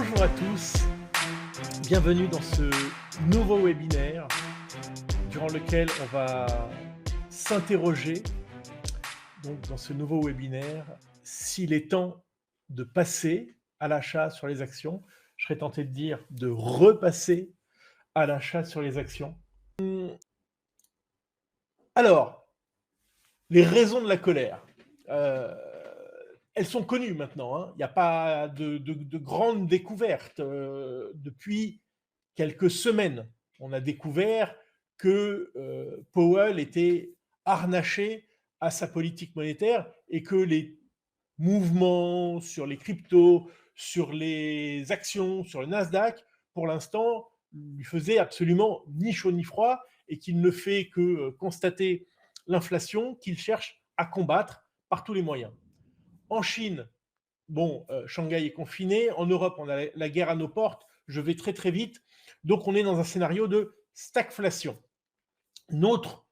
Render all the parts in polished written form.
Bonjour à tous, bienvenue dans ce nouveau webinaire durant lequel on va s'interroger, donc dans ce nouveau webinaire, s'il est temps de passer à l'achat sur les actions. Je serais tenté de dire de repasser à l'achat sur les actions. Alors, les raisons de la colère. Elles sont connues maintenant, hein. Il n'y a pas de grandes découvertes. Depuis quelques semaines, on a découvert que Powell était harnaché à sa politique monétaire et que les mouvements sur les cryptos, sur les actions, sur le Nasdaq, pour l'instant, lui faisaient absolument ni chaud ni froid et qu'il ne fait que constater l'inflation qu'il cherche à combattre par tous les moyens. En Chine, bon, Shanghai est confiné. En Europe, on a la guerre à nos portes. Je vais très très vite. Donc, on est dans un scénario de stagflation. Notre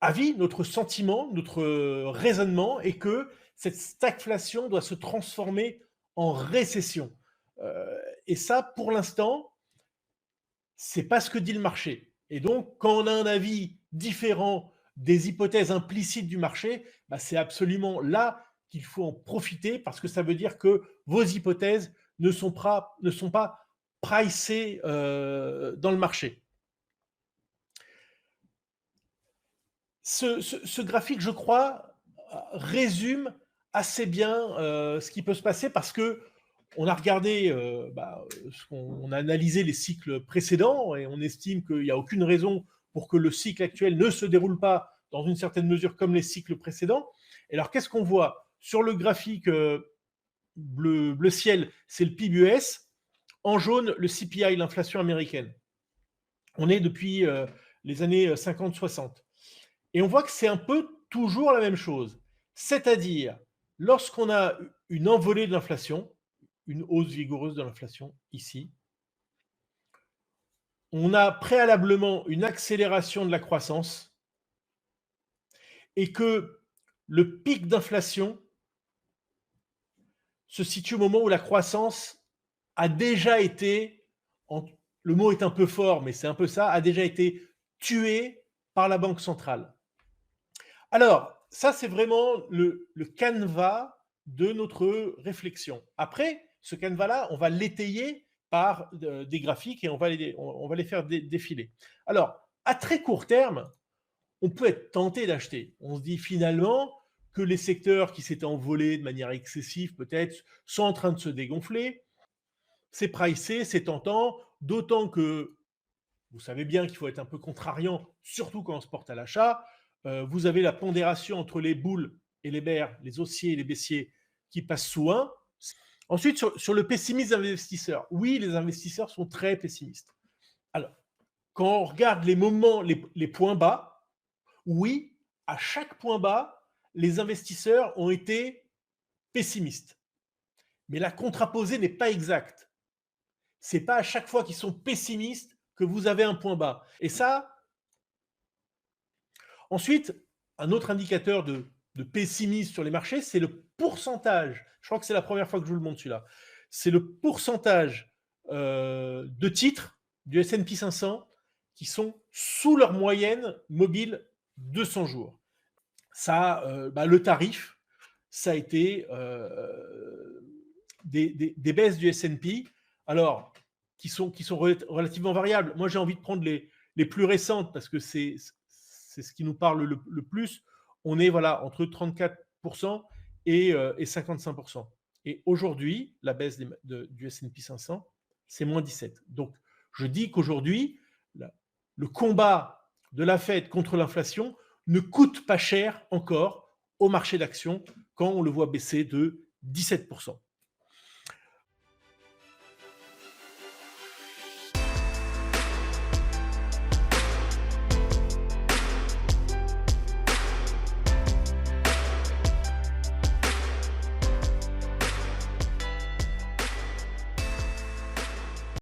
avis, notre sentiment, notre raisonnement est que cette stagflation doit se transformer en récession. Et ça, pour l'instant, c'est pas ce que dit le marché. Et donc, quand on a un avis différent des hypothèses implicites du marché, bah, c'est absolument là qu'il faut en profiter parce que ça veut dire que vos hypothèses ne sont pas pricées dans le marché. Ce graphique, je crois, résume assez bien ce qui peut se passer parce que on a regardé, on a analysé les cycles précédents et on estime qu'il n'y a aucune raison pour que le cycle actuel ne se déroule pas dans une certaine mesure comme les cycles précédents. Et alors, qu'est-ce qu'on voit sur le graphique bleu ciel, c'est le PIB US. En jaune, le CPI, l'inflation américaine. On est depuis les années 50-60. Et on voit que c'est un peu toujours la même chose. C'est-à-dire, lorsqu'on a une envolée de l'inflation, une hausse vigoureuse de l'inflation ici, on a préalablement une accélération de la croissance et que le pic d'inflation se situe au moment où la croissance a déjà été, le mot est un peu fort, mais c'est un peu ça, a déjà été tuée par la Banque centrale. Alors, ça, c'est vraiment le canevas de notre réflexion. Après, ce canevas-là, on va l'étayer par des graphiques et on va les faire défiler. Alors, à très court terme, on peut être tenté d'acheter. On se dit finalement que les secteurs qui s'étaient envolés de manière excessive, peut-être, sont en train de se dégonfler. C'est pricé, c'est tentant, d'autant que vous savez bien qu'il faut être un peu contrariant, surtout quand on se porte à l'achat. Vous avez la pondération entre les boules et les bears, les haussiers et les baissiers, qui passe sous 1. Ensuite, sur le pessimisme des investisseurs. Oui, les investisseurs sont très pessimistes. Alors, quand on regarde les moments, les points bas, oui, à chaque point bas, les investisseurs ont été pessimistes. Mais la contraposée n'est pas exacte. C'est pas à chaque fois qu'ils sont pessimistes que vous avez un point bas. Et ça, ensuite, un autre indicateur de pessimisme sur les marchés, c'est le pourcentage. Je crois que c'est la première fois que je vous le montre celui-là. C'est le pourcentage de titres du S&P 500 qui sont sous leur moyenne mobile de 100 jours. Ça, le tarif, ça a été des baisses du S&P, alors qui sont relativement variables. Moi, j'ai envie de prendre les plus récentes parce que c'est ce qui nous parle le plus. On est entre 34% et 55%. Et aujourd'hui, la baisse du S&P 500, c'est moins 17. Donc, je dis qu'aujourd'hui, le combat de la Fed contre l'inflation ne coûte pas cher encore au marché d'actions quand on le voit baisser de 17%.